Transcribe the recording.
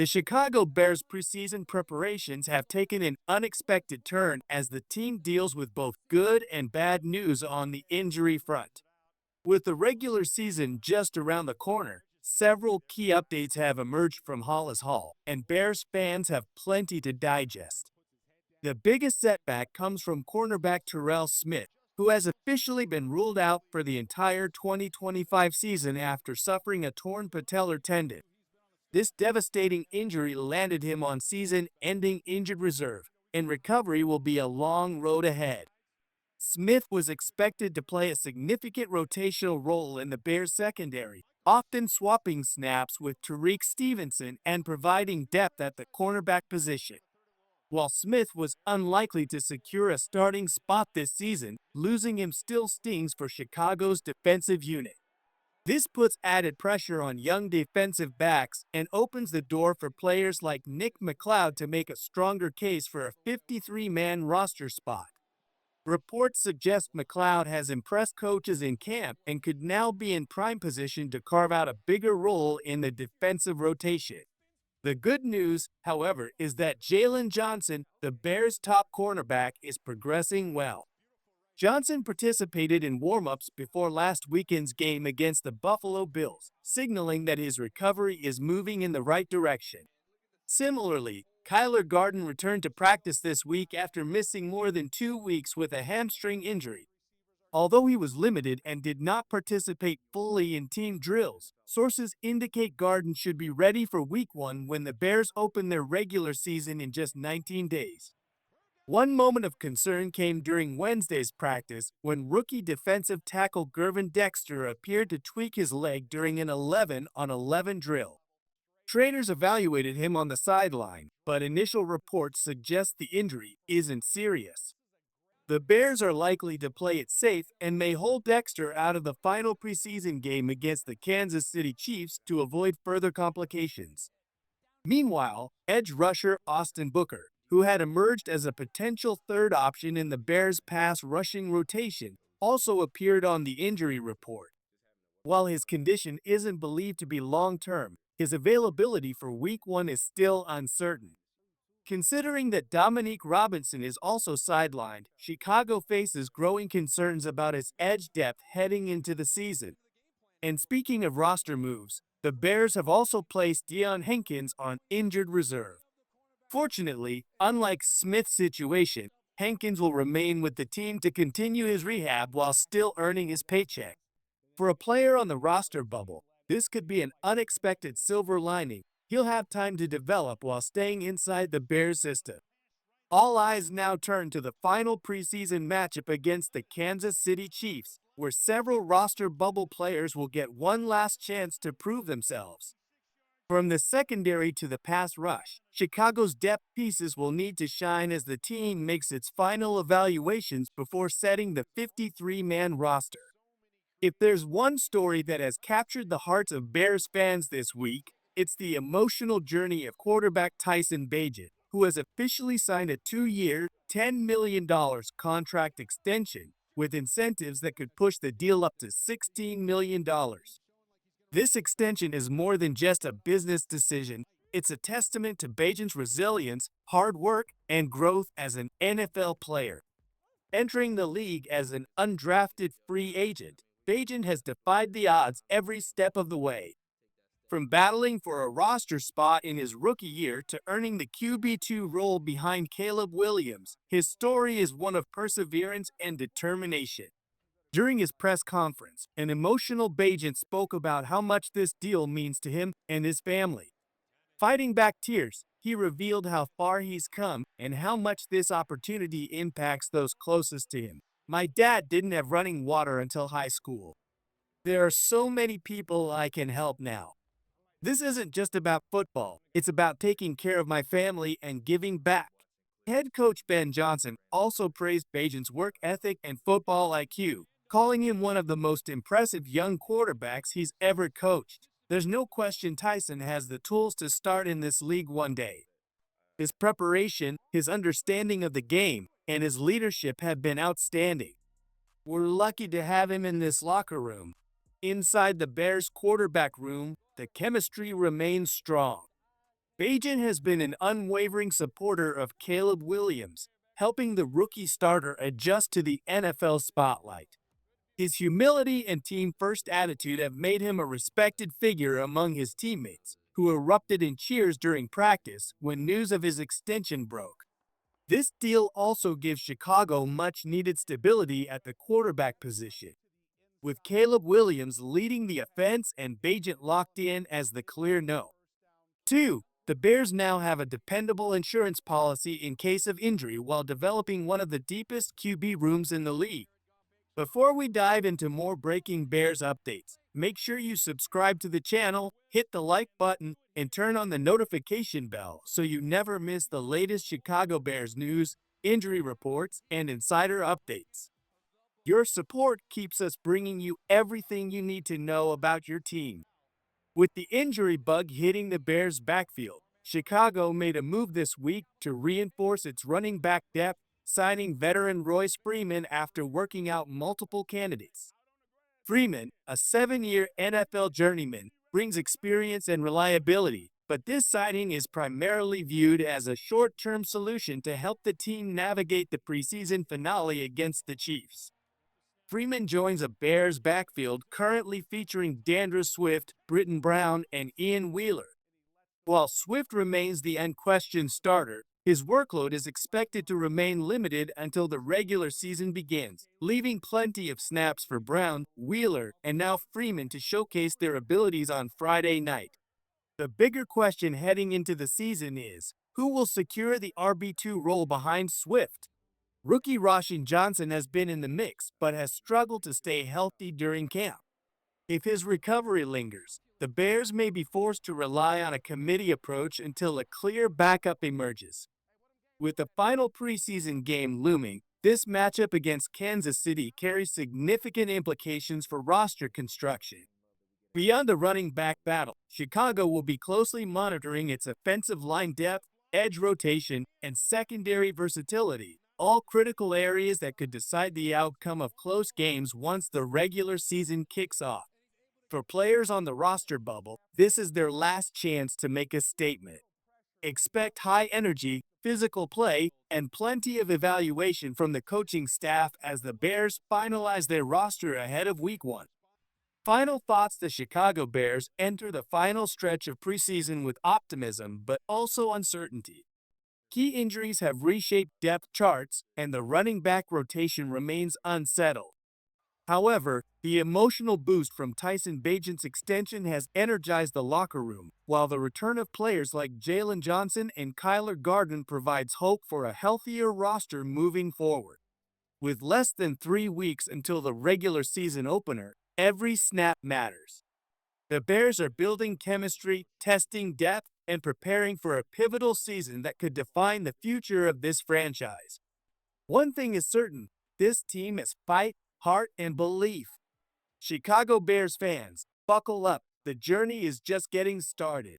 The Chicago Bears preseason preparations have taken an unexpected turn as the team deals with both good and bad news on the injury front. With the regular season just around the corner, several key updates have emerged from Hollis Hall, and Bears fans have plenty to digest. The biggest setback comes from cornerback Terell Smith, who has officially been ruled out for the entire 2025 season after suffering a torn patellar tendon. This devastating injury landed him on season-ending injured reserve, and recovery will be a long road ahead. Smith was expected to play a significant rotational role in the Bears' secondary, often swapping snaps with Tariq Stevenson and providing depth at the cornerback position. While Smith was unlikely to secure a starting spot this season, losing him still stings for Chicago's defensive unit. This puts added pressure on young defensive backs and opens the door for players like Nick McLeod to make a stronger case for a 53-man roster spot. Reports suggest McLeod has impressed coaches in camp and could now be in prime position to carve out a bigger role in the defensive rotation. The good news, however, is that Jalen Johnson, the Bears' top cornerback, is progressing well. Johnson participated in warm-ups before last weekend's game against the Buffalo Bills, signaling that his recovery is moving in the right direction. Similarly, Kyler Garden returned to practice this week after missing more than 2 weeks with a hamstring injury. Although he was limited and did not participate fully in team drills, sources indicate Garden should be ready for Week 1 when the Bears open their regular season in just 19 days. One moment of concern came during Wednesday's practice when rookie defensive tackle Gervin Dexter appeared to tweak his leg during an 11-on-11 drill. Trainers evaluated him on the sideline, but initial reports suggest the injury isn't serious. The Bears are likely to play it safe and may hold Dexter out of the final preseason game against the Kansas City Chiefs to avoid further complications. Meanwhile, edge rusher Austin Booker, who had emerged as a potential third option in the Bears' pass rushing rotation, also appeared on the injury report. While his condition isn't believed to be long-term, his availability for Week 1 is still uncertain. Considering that Dominique Robinson is also sidelined, Chicago faces growing concerns about its edge depth heading into the season. And speaking of roster moves, the Bears have also placed Deion Hankins on injured reserve. Fortunately, unlike Smith's situation, Hankins will remain with the team to continue his rehab while still earning his paycheck. For a player on the roster bubble, this could be an unexpected silver lining. He'll have time to develop while staying inside the Bears system. All eyes now turn to the final preseason matchup against the Kansas City Chiefs, where several roster bubble players will get one last chance to prove themselves. From the secondary to the pass rush, Chicago's depth pieces will need to shine as the team makes its final evaluations before setting the 53-man roster. If there's one story that has captured the hearts of Bears fans this week, it's the emotional journey of quarterback Tyson Bagent, who has officially signed a 2-year, $10 million contract extension with incentives that could push the deal up to $16 million. This extension is more than just a business decision. It's a testament to Bagent's resilience, hard work, and growth as an NFL player. Entering the league as an undrafted free agent, Bagent has defied the odds every step of the way. From battling for a roster spot in his rookie year to earning the QB2 role behind Caleb Williams, his story is one of perseverance and determination. During his press conference, an emotional Bagent spoke about how much this deal means to him and his family. Fighting back tears, he revealed how far he's come and how much this opportunity impacts those closest to him. "My dad didn't have running water until high school. There are so many people I can help now. This isn't just about football, it's about taking care of my family and giving back." Head coach Ben Johnson also praised Bagent's work ethic and football IQ, calling him one of the most impressive young quarterbacks he's ever coached. There's no question Tyson has the tools to start in this league one day. His preparation, his understanding of the game, and his leadership have been outstanding. We're lucky to have him in this locker room. Inside the Bears quarterback room, the chemistry remains strong. Bagent has been an unwavering supporter of Caleb Williams, helping the rookie starter adjust to the NFL spotlight. His humility and team-first attitude have made him a respected figure among his teammates, who erupted in cheers during practice when news of his extension broke. This deal also gives Chicago much-needed stability at the quarterback position, with Caleb Williams leading the offense and Bagent locked in as the clear no. 2. The Bears now have a dependable insurance policy in case of injury while developing one of the deepest QB rooms in the league. Before we dive into more breaking Bears updates, make sure you subscribe to the channel, hit the like button, and turn on the notification bell so you never miss the latest Chicago Bears news, injury reports, and insider updates. Your support keeps us bringing you everything you need to know about your team. With the injury bug hitting the Bears' backfield, Chicago made a move this week to reinforce its running back depth, signing veteran Royce Freeman after working out multiple candidates. Freeman, a 7-year NFL journeyman, brings experience and reliability, but this signing is primarily viewed as a short-term solution to help the team navigate the preseason finale against the Chiefs. Freeman joins a Bears backfield currently featuring D'Andre Swift, Britton Brown, and Ian Wheeler. While Swift remains the unquestioned starter, his workload is expected to remain limited until the regular season begins, leaving plenty of snaps for Brown, Wheeler, and now Freeman to showcase their abilities on Friday night. The bigger question heading into the season is, who will secure the RB2 role behind Swift? Rookie Roshan Johnson has been in the mix, but has struggled to stay healthy during camp. If his recovery lingers, the Bears may be forced to rely on a committee approach until a clear backup emerges. With the final preseason game looming, this matchup against Kansas City carries significant implications for roster construction. Beyond the running back battle, Chicago will be closely monitoring its offensive line depth, edge rotation, and secondary versatility, all critical areas that could decide the outcome of close games once the regular season kicks off. For players on the roster bubble, this is their last chance to make a statement. Expect high energy, physical play, and plenty of evaluation from the coaching staff as the Bears finalize their roster ahead of Week 1. Final thoughts: the Chicago Bears enter the final stretch of preseason with optimism but also uncertainty. Key injuries have reshaped depth charts, and the running back rotation remains unsettled. However, the emotional boost from Tyson Bagent's extension has energized the locker room, while the return of players like Jalen Johnson and Kyler Gordon provides hope for a healthier roster moving forward. With less than 3 weeks until the regular season opener, every snap matters. The Bears are building chemistry, testing depth, and preparing for a pivotal season that could define the future of this franchise. One thing is certain, this team is fight, heart, and belief. Chicago Bears fans, buckle up. The journey is just getting started.